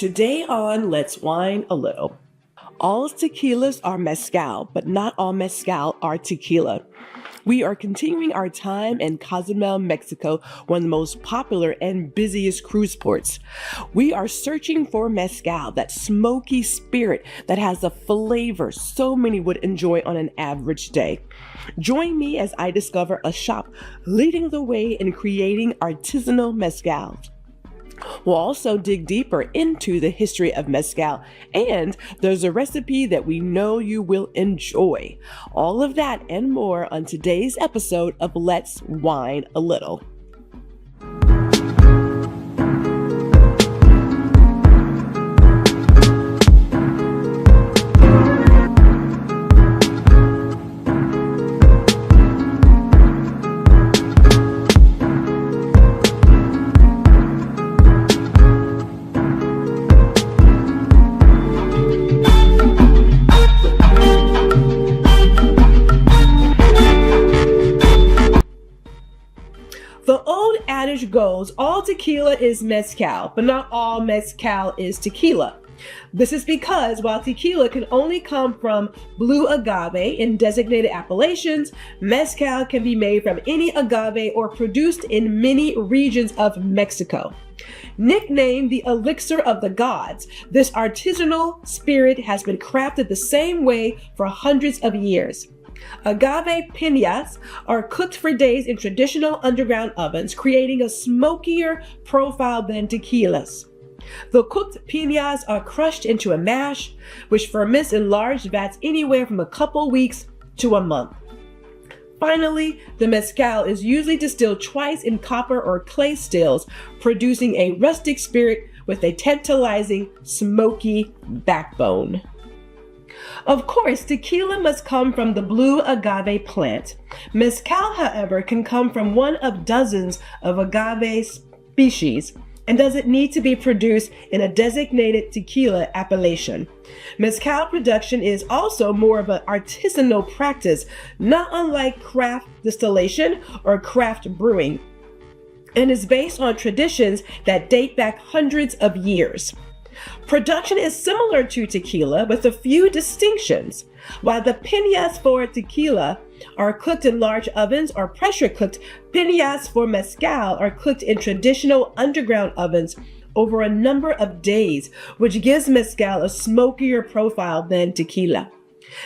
Today on Let's Wine a Little. All tequilas are mezcal, but not all mezcal are tequila. We are continuing our time in Cozumel, Mexico, one of the most popular and busiest cruise ports. We are searching for mezcal, that smoky spirit that has a flavor so many would enjoy on an average day. Join me as I discover a shop leading the way in creating artisanal mezcal. We'll also dig deeper into the history of mezcal, and there's a recipe that we know you will enjoy. All of that and more on today's episode of Let's Wine a Little. The old adage goes, all tequila is mezcal, but not all mezcal is tequila. This is because while tequila can only come from blue agave in designated appellations, mezcal can be made from any agave or produced in many regions of Mexico. Nicknamed the elixir of the gods, this artisanal spirit has been crafted the same way for hundreds of years. Agave piñas are cooked for days in traditional underground ovens, creating a smokier profile than tequilas. The cooked piñas are crushed into a mash, which ferments in large vats anywhere from a couple weeks to a month. Finally, the mezcal is usually distilled twice in copper or clay stills, producing a rustic spirit with a tantalizing, smoky backbone. Of course, tequila must come from the blue agave plant. Mezcal, however, can come from one of dozens of agave species and doesn't need to be produced in a designated tequila appellation. Mezcal production is also more of an artisanal practice, not unlike craft distillation or craft brewing, and is based on traditions that date back hundreds of years. Production is similar to tequila with a few distinctions. While the piñas for tequila are cooked in large ovens or pressure cooked, piñas for mezcal are cooked in traditional underground ovens over a number of days, which gives mezcal a smokier profile than tequila.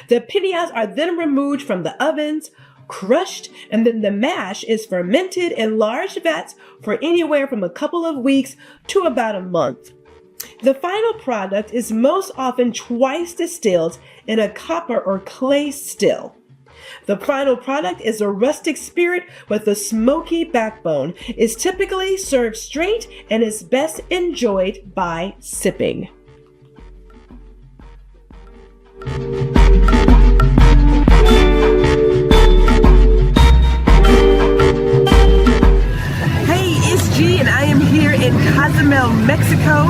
The piñas are then removed from the ovens, crushed, and then the mash is fermented in large vats for anywhere from a couple of weeks to about a month. The final product is most often twice distilled in a copper or clay still. The final product is a rustic spirit with a smoky backbone. It's typically served straight and is best enjoyed by sipping. Hey, it's G and I am here in Cozumel, Mexico,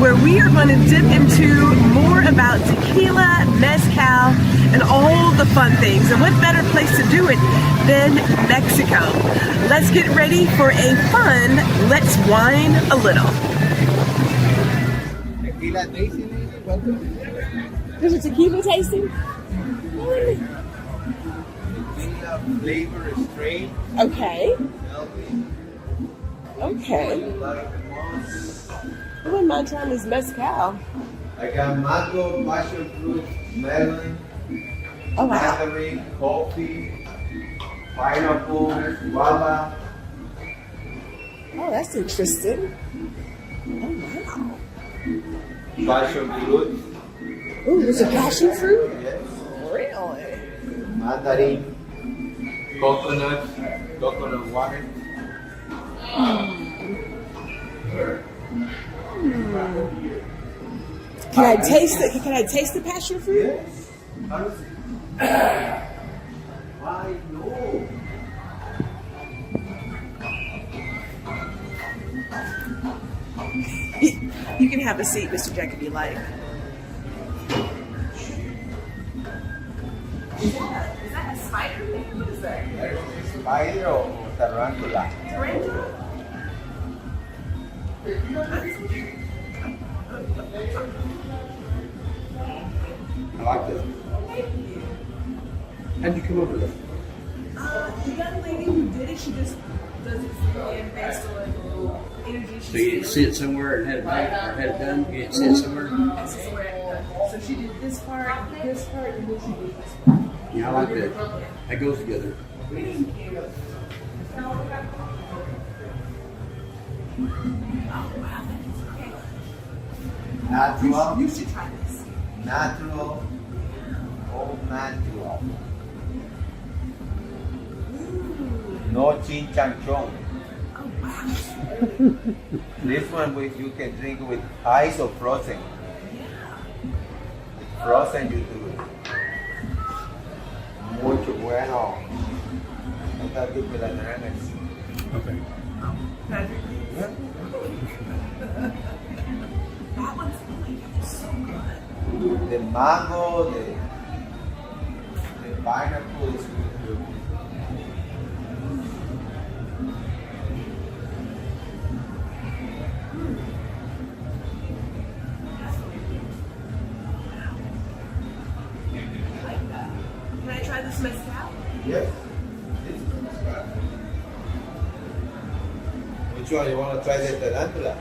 where we are going to dip into more about tequila, mezcal, and all the fun things. And what better place to do it than Mexico? Let's get ready for a fun Let's Wine a Little. Tequila tasting, welcome. There's a tequila tasting? Tequila flavor is straight. Okay. Healthy. Okay. Who am I trying this mezcal? I got mango, passion fruit, melon, Oh, wow. mandarin, coffee, pineapple, guava. Oh, that's interesting. Oh, wow. Passion fruit. Ooh, there's a passion fruit? Yes. Really? Mandarin, coconut water. Can I taste it? Can I taste the passion fruit? Yes. Why no? You can have a seat, Mr. Jack, if you like. Is that a spider thing? What is that? Spider or tarantula? Tarantula? I like this. How'd you come over there? The young lady who did it, she just does it freely and based on energy. So you didn't see it somewhere and had it made or had it done? You didn't see it somewhere? That's just where it done. So she did this part, and then she did this part. Yeah, I like that. That goes together. Natural, You should try this. natural, all natural. No chin chang chong. This one you can drink with ice or frozen. Frozen you do it. Mucho bueno. Esta tipo de naranjas. Okay. Yeah. That one's really so good. The mango, the pineapple is good too. Can I try this mezcal? Yes. Which one? You want to try the tarantula?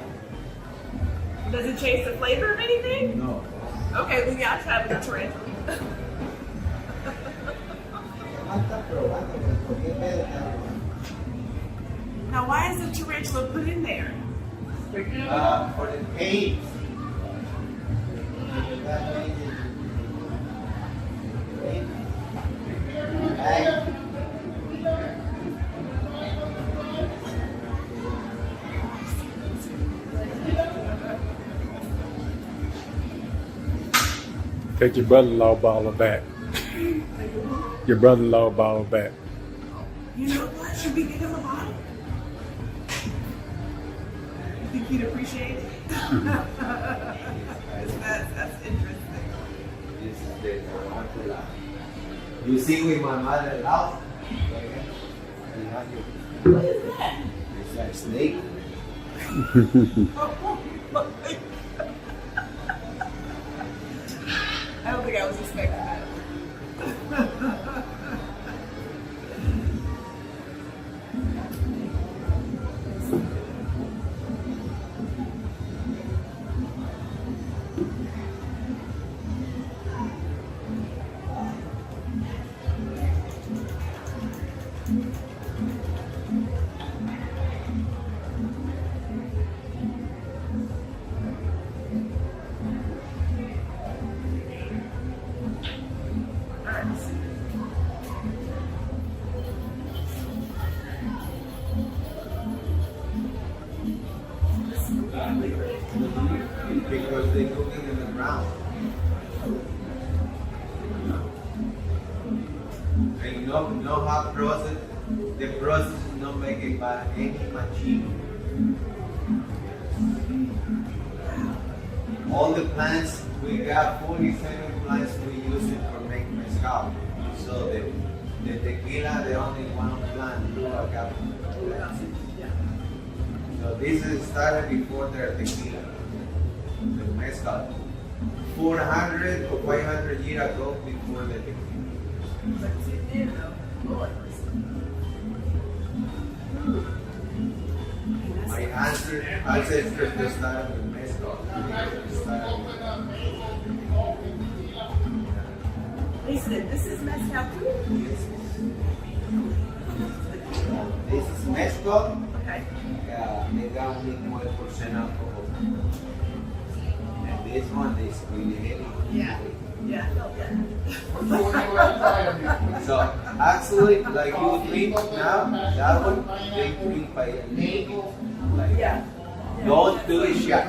Does it change the flavor of anything? No. Okay, well, yeah, I'll try with the tarantula. Now, why is the tarantula put in there? For the paint. Take your brother-in-law bottle back. Your brother-in-law bottle back. You know what? Should we give him a bottle? You think he'd appreciate it? That's interesting. This is the tarantula. You see with my mother house? What is that? It's like snake. I don't think I was expecting that. Because they cook it in the ground. And no hot process. The process is not made by any machine. All the plants, we got 47 plants we use it for making mezcal. So the tequila, the only one plant, blue agave. So this is started before the tequila, the mezcal. 400 or 500 years ago before the tequila. My ancestors they started with mezcal. Listen, this is mezcal too? This is mezcal. Okay. They got only 12% alcohol. And this one is really heavy. Yeah. Yeah. So actually, like you drink now, that one they drink by a little bit. Like, Yeah. don't do a shot.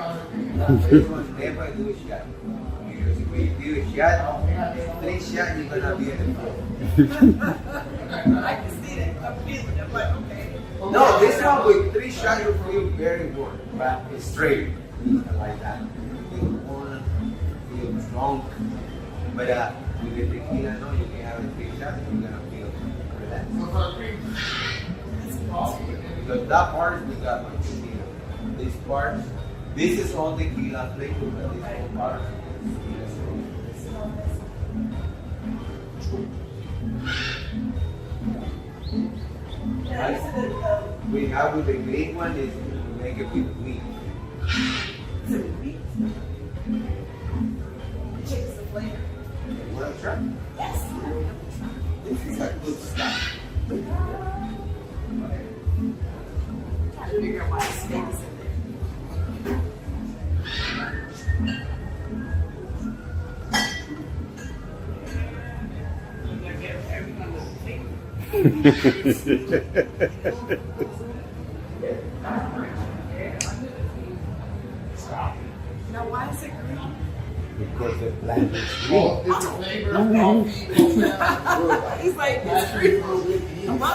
This one never do a shot. Because if you do a shot, 3 shots you're gonna be in the floor. I can see that. I'm feeling it. I'm like, okay. No, this one with 3 shots you feel very warm, but it's straight like that. You feel warm, feel strong. But with the tequila, no, you can have a 3 shots and you're gonna feel relaxed. Because that part we got my tequila. This part This is all tequila flavor, but it's all part. We have with the green one is to make it with wheat. Change the flavor. You want to try? Yes. This is a good stuff. Trying to figure out why it's in there. Now, why is it green? Because the plant is green. He's like, it's green. Hello?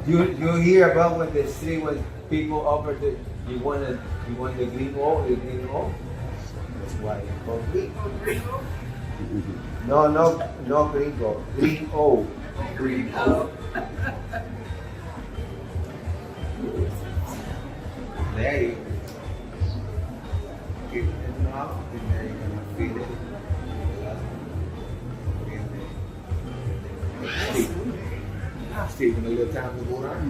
You hear about when the street when people offer you want the green O, the green O? That's why it's called green. No gringo. Green O. Green O. There you go. Keep it up, and then you're gonna feel it. Steve, a little time to go around.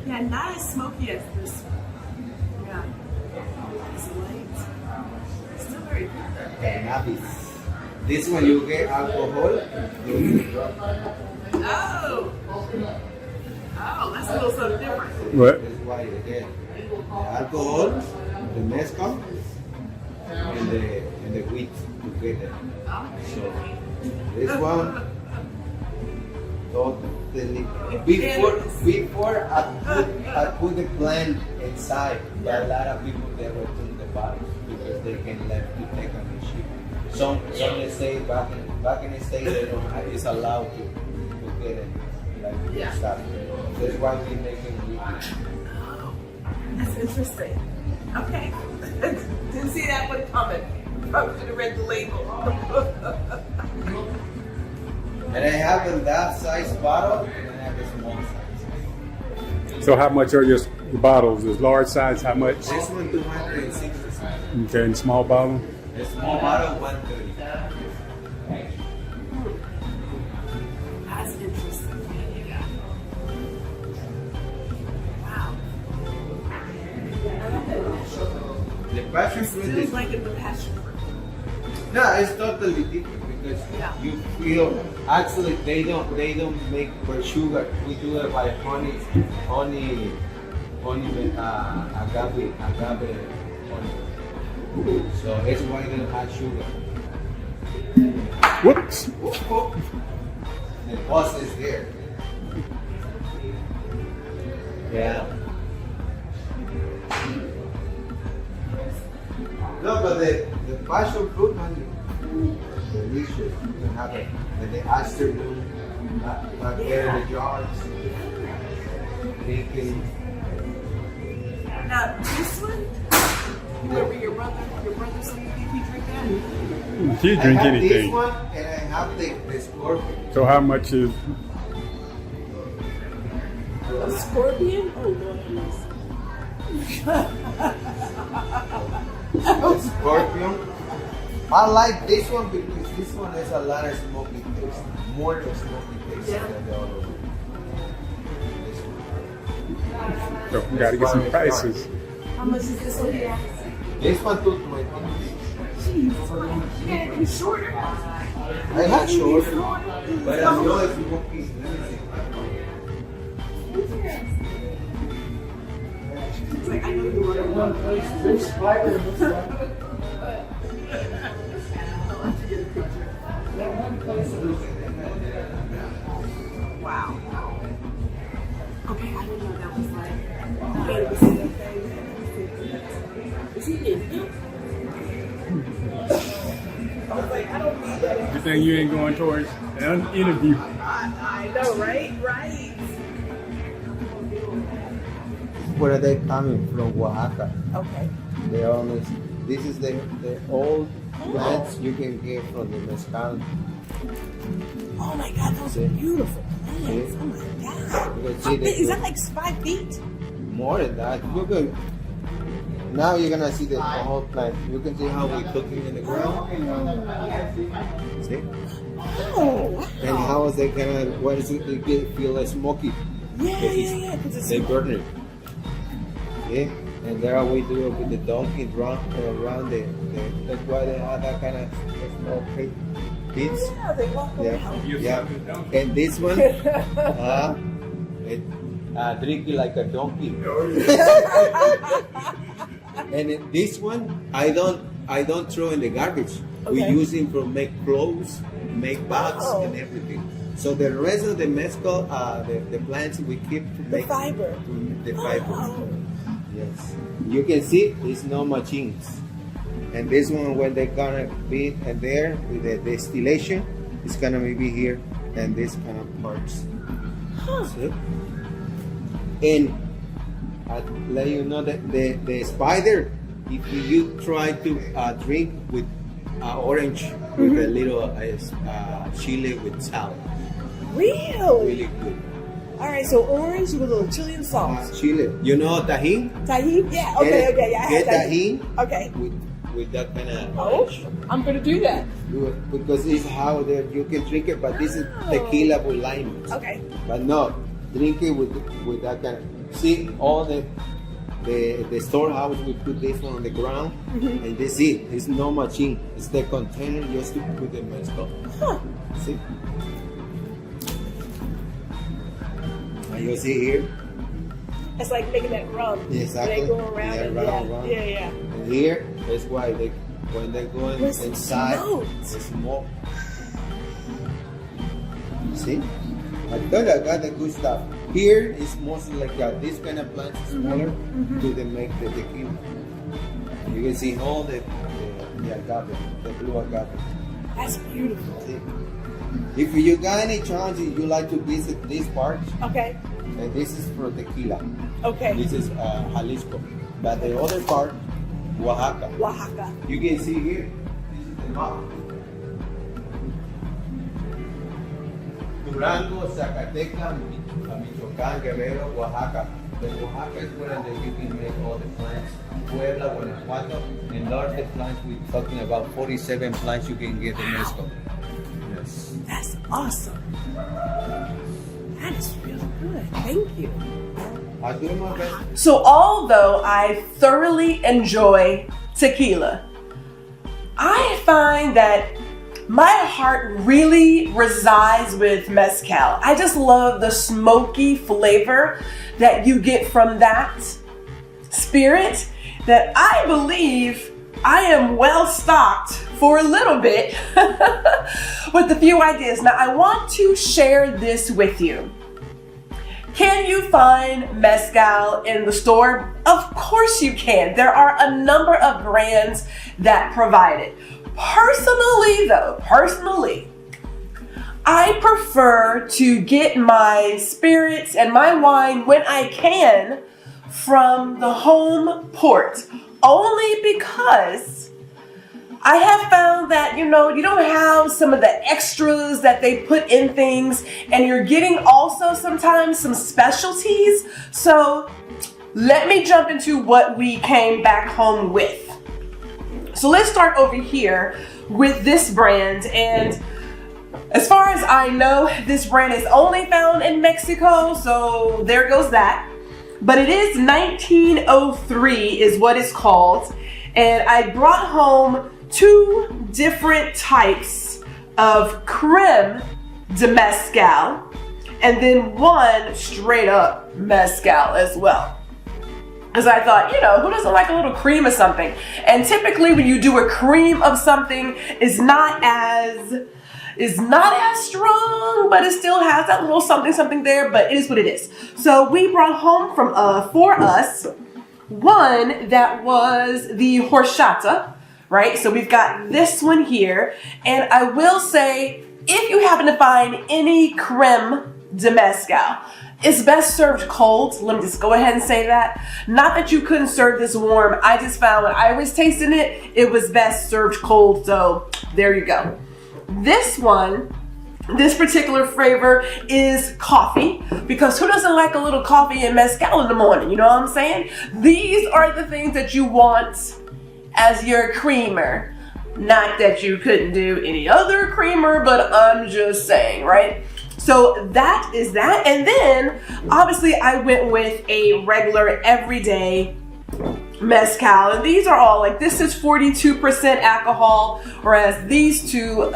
Yeah, not as smoky as this one. Yeah. It's light. Still very good. Cannabis. This one you get alcohol. Oh! Oh, that's a little something different. What? That's why you get the alcohol, the mezcal, and the wheat together. So this one totally before I put the plant inside, but a lot of people they return the bottles because they can left to take on the ship. Some they say back in the States they don't it's allowed to get it like stuff. That's why we make it wheat. Oh, that's interesting. Okay. Didn't see that one coming. Probably should have read the label. And I have in that size bottle, and I have the small size. So how much are your bottles? Is large size? How much? This one 260. Okay, and small bottle. The small bottle 130. That's interesting. Wow. The passion fruit Feels is like it with passion fruit. no, it's totally different because you feel actually they don't make for sugar. We do it by honey, agave honey. So it's why they don't have sugar. Whoops. The boss is there. Yeah. No, but the passion fruit honey, delicious. You can have it in the afternoon, not get in the jars, drinking. Now, this one, you remember your brother said you think he drink that? If you drink I have anything. this one and I have the scorpion. So how much is? A scorpion? Oh, Lord, please. The scorpion. I like this one because this one has a lot of smoky taste, more than smoky taste than the other one. So we gotta get some prices. How much is this one? Yeah. This one took my money. Jeez. Yeah, he's shorter. I have short, but I know if you want piece. It's like, I know you want one place. I'll have to get a picture. Wow. Okay, I didn't know that was like, it was the thing. Is he Indian? I was like, I don't need that. You think you ain't going towards an interview? I know, right? Right. Where are they coming from? Oaxaca. Okay. They always. This is the old plants you can get from the mezcal. Oh my God, those See? are beautiful plants. See? Oh my God. You can see How the- big? Is that like 5 feet? More than that. You can. Now you're gonna see the whole plant. You can see how we cook it in the ground. See? Oh, wow. And how is they gonna? What is it? They feel like smoky. Yeah, Because yeah. 'Cause it's They burn it. Yeah. And there we do it with the donkey around the. That's why they have that kind of small pits. Yeah, they walk Yeah. around. Yeah. And this one, drink it like a donkey. And in this one, I don't throw in the garbage. We Okay. use it for make clothes, make bags, Oh. and everything. So the rest of the mezcal, the plants we keep to The make fiber. the fiber. Oh. Yes. You can see it's no machines. And this one, when they're gonna be in there with the distillation, it's gonna be here and this kind of parts. Huh. See? And I let you know that the spider, if you try to drink with orange with a little chili with salt, Really? really good. All right, so orange with a little chili and salt. Chili. You know Tajin? Tajin? Yeah, okay, yeah. I Get had Tajin Okay. with that kind of Oh, I'm going to do that. do it because it's how you can drink it, but this is Oh. tequila with lime. Okay. But no, drink it with that kind of. See all the storehouse, we put this one on the ground, and this it. It's no machine. It's the container just to put the mezcal. Huh. See? And you see here, It's like making that rum. Exactly. They go around Yeah, and round. yeah. and here is why when they go It's inside, smoked. they smoke. See? I thought I got the good stuff. Here is mostly like this kind of plants smaller to make the tequila. You can see all the agave, the blue agave. That's beautiful. See? If you got any chance, you like to visit this part, Okay. and this is for tequila. Okay. This is Jalisco. But the other part, Oaxaca. Oaxaca. You can see here, this is the map. Durango, Zacatecas, Michoacán, Guerrero, Oaxaca. The Oaxaca is where you can make all the plants. Puebla, Guanajuato, and larger plants, we're talking about 47 plants you can get in Mexico. Yes. That's awesome. That is really good. Thank you. I do my best. So, although I thoroughly enjoy tequila, I find that my heart really resides with mezcal. I just love the smoky flavor that you get from that spirit, that I believe I am well stocked for a little bit with a few ideas. Now, I want to share this with you. Can you find mezcal in the store? Of course you can. There are a number of brands that provide it. Personally, I prefer to get my spirits and my wine when I can from the home port, only because I have found that, you don't have some of the extras that they put in things, and you're getting also sometimes some specialties. So let me jump into what we came back home with. So let's start over here with this brand. And as far as I know, this brand is only found in Mexico, so there goes that. But it is 1903 is what it's called. And I brought home 2 different types of creme de mezcal, and then 1 straight up mezcal as well. Because I thought, who doesn't like a little cream of something? And typically when you do a cream of something, is not as strong, but it still has that little something there, but it is what it is. So we brought home from for us 1 that was the horchata, right? So we've got this one here, and I will say, if you happen to find any creme de mezcal, It's best served cold. Let me just go ahead and say that. Not that you couldn't serve this warm. I just found when I was tasting it, it was best served cold. So there you go. This one, this particular flavor is coffee, because who doesn't like a little coffee and mezcal in the morning? You know what I'm saying? These are the things that you want as your creamer. Not that you couldn't do any other creamer, but I'm just saying, right? So that is that. And then obviously I went with a regular everyday mezcal, and these are all like, this is 42% alcohol, whereas these two,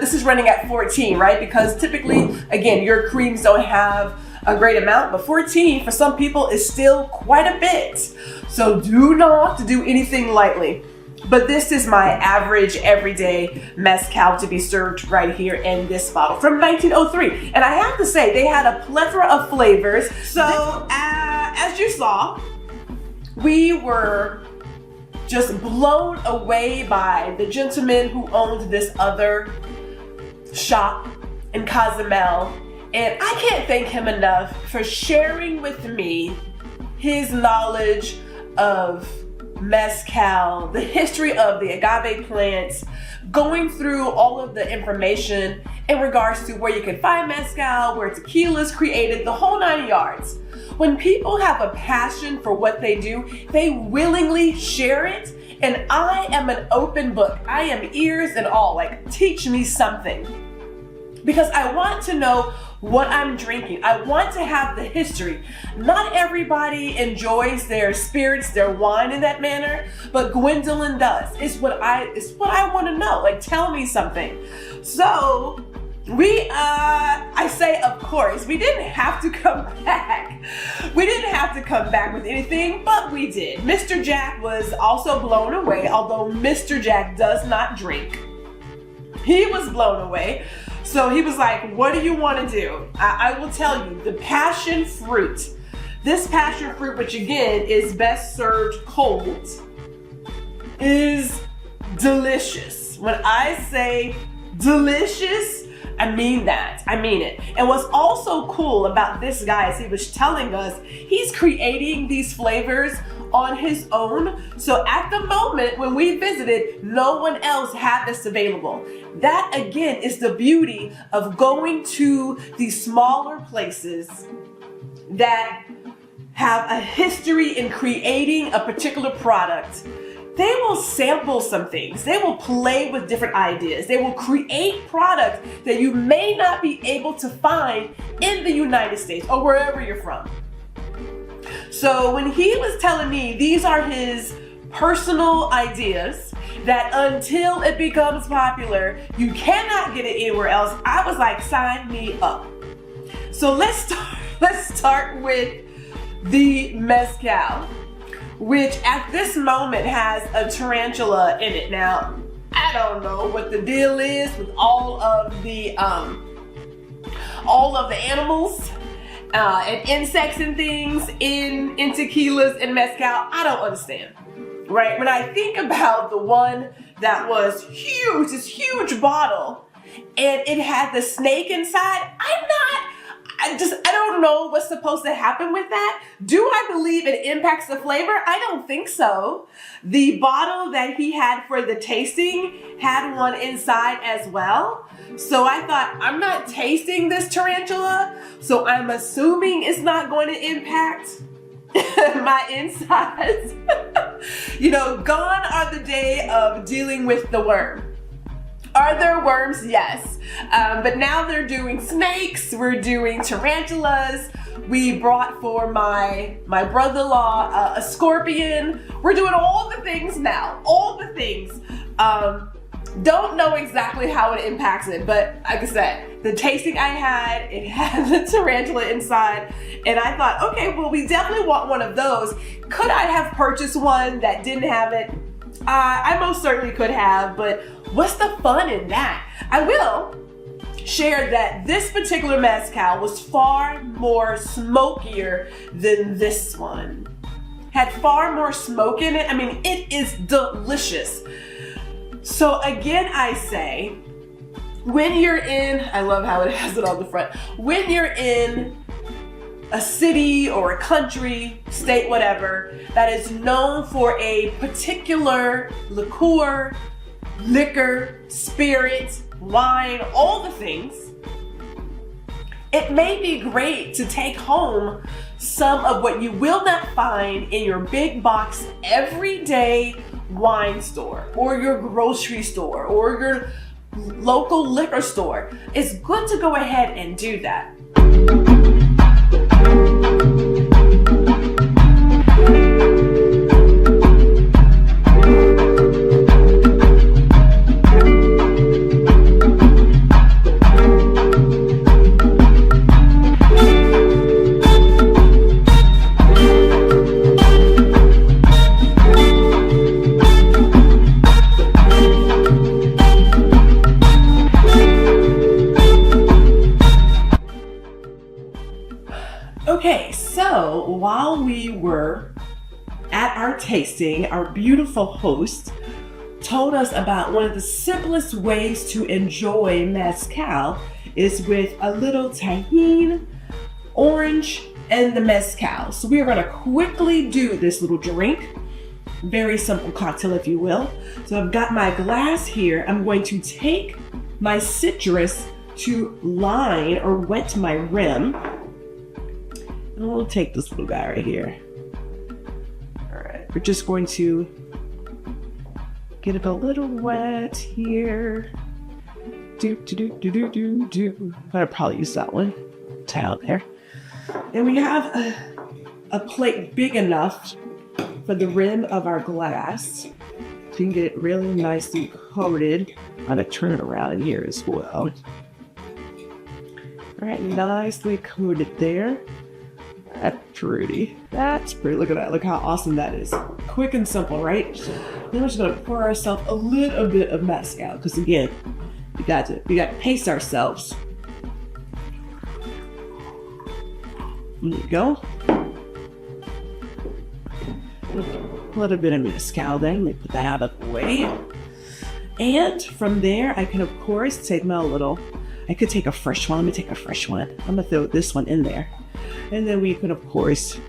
this is running at 14, right? Because typically, again, your creams don't have a great amount, but 14 for some people is still quite a bit. So do not do anything lightly. But this is my average everyday mezcal to be served right here in this bottle from 1903. And I have to say, they had a plethora of flavors. So as you saw, we were just blown away by the gentleman who owned this other shop in Cozumel. And I can't thank him enough for sharing with me his knowledge of mezcal, the history of the agave plants, going through all of the information in regards to where you can find mezcal, where tequila is created, the whole 9 yards. When people have a passion for what they do, they willingly share it. And I am an open book. I am ears and all, like, teach me something. Because I want to know what I'm drinking. I want to have the history. Not everybody enjoys their spirits, their wine in that manner, but Gwendolyn does. It's what I want to know. Like, tell me something. So I say, of course, we didn't have to come back. We didn't have to come back with anything, but we did. Mr. Jack was also blown away, although Mr. Jack does not drink. He was blown away. So he was like, what do you want to do? I will tell you, the passion fruit. This passion fruit, which again is best served cold, is delicious. When I say delicious, I mean that. I mean it. And what's also cool about this guy is he was telling us he's creating these flavors on his own. So at the moment when we visited, no one else had this available. That again is the beauty of going to these smaller places that have a history in creating a particular product. They will sample some things. They will play with different ideas. They will create products that you may not be able to find in the United States or wherever you're from. So when he was telling me these are his personal ideas that until it becomes popular, you cannot get it anywhere else, I was like, sign me up. So let's start with the mezcal, which at this moment has a tarantula in it. Now, I don't know what the deal is with all of the animals and insects and things in tequilas and mezcal. I don't understand, right? When I think about the one that was huge, this huge bottle, and it had the snake inside, I don't know what's supposed to happen with that. Do I believe it impacts the flavor? I don't think so. The bottle that he had for the tasting had one inside as well. So I thought, I'm not tasting this tarantula, so I'm assuming it's not going to impact my insides. You know, gone are the day of dealing with the worm. Are there worms? Yes. But now they're doing snakes. We're doing tarantulas. We brought for my brother-in-law a scorpion. We're doing all the things now. All the things. Don't know exactly how it impacts it, but like I said, the tasting I had, it had the tarantula inside, and I thought, okay, well, we definitely want one of those. Could I have purchased one that didn't have it? I most certainly could have, but what's the fun in that? I will share that this particular mezcal was far more smokier than this one. Had far more smoke in it. I mean, it is delicious. So again, I say, when you're in, I love how it has it on the front. When you're in a city or a country, state, whatever, that is known for a particular liqueur, liquor, spirit, wine, all the things, it may be great to take home some of what you will not find in your big box everyday wine store or your grocery store or your local liquor store. It's good to go ahead and do that. Okay, so while we were at our tasting, our beautiful host told us about one of the simplest ways to enjoy mezcal is with a little Tajin, orange, and the mezcal. So we are going to quickly do this little drink. Very simple cocktail, if you will. So I've got my glass here. I'm going to take my citrus to line or wet my rim. And we'll take this little guy right here. All right, we're just going to get it a little wet here. I'm gonna probably use that one. Towel there. And we have a plate big enough for the rim of our glass. So you can get it really nicely coated. I'm gonna turn it around here as well. All right, nicely coated there. That's pretty. That's pretty. Look at that. Look how awesome that is. Quick and simple, right? Then we're just gonna pour ourselves a little bit of mezcal, because again, we got to pace ourselves. There you go. A little bit of mezcal then. Let me put that out of the way. And from there, I can of course take my little. I could take a fresh one. Let me take a fresh one. I'm gonna throw this one in there. And then we could, of course,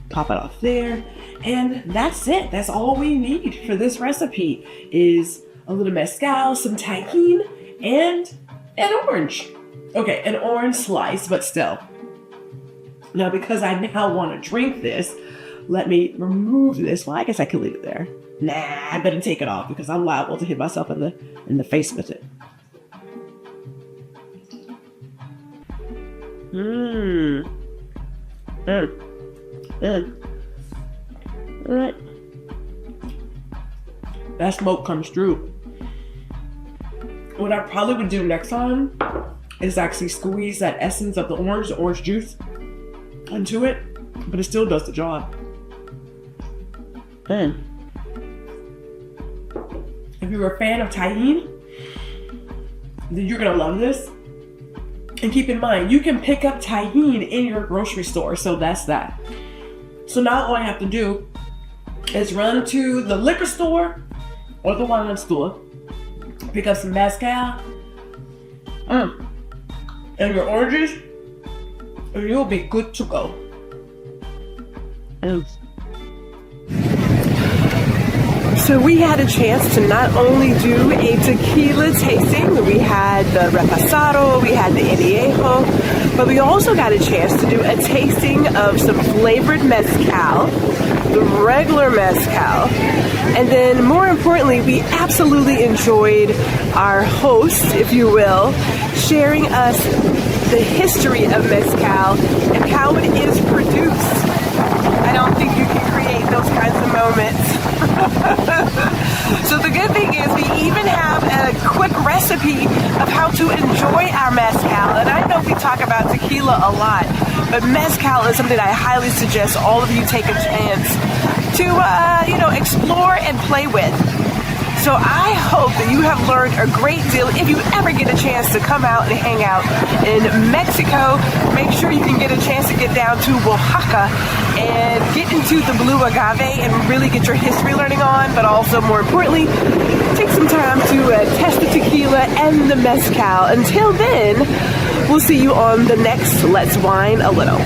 pop it off there. And that's it. That's all we need for this recipe is a little mezcal, some Tajin, and an orange. Okay, an orange slice, but still. Now, because I now want to drink this, let me remove this. Well, I guess I could leave it there. Nah, I better take it off because I'm liable to hit myself in the face with it. All right. That smoke comes through. What I probably would do next time is actually squeeze that essence of the orange juice into it, but it still does the job. And if you're a fan of Tajin, then you're gonna love this. And keep in mind, you can pick up Tajin in your grocery store, so that's that. So now all I have to do is run to the liquor store or the wine store, pick up some mezcal, and your oranges, and you'll be good to go. So we had a chance to not only do a tequila tasting, we had the reposado, we had the añejo, but we also got a chance to do a tasting of some flavored mezcal, the regular mezcal, and then more importantly, we absolutely enjoyed our host, if you will, sharing us the history of mezcal and how it is produced. I don't think you can create those kinds of moments. So the good thing is we even have a quick recipe of how to enjoy our mezcal. And I know we talk about tequila a lot, but mezcal is something I highly suggest all of you take a chance to, explore and play with. So I hope that you have learned a great deal. If you ever get a chance to come out and hang out in Mexico, make sure you can get a chance to get down to Oaxaca and get into the blue agave and really get your history learning on, but also more importantly, take some time to test the tequila and the mezcal. Until then, we'll see you on the next Let's Wine a Little.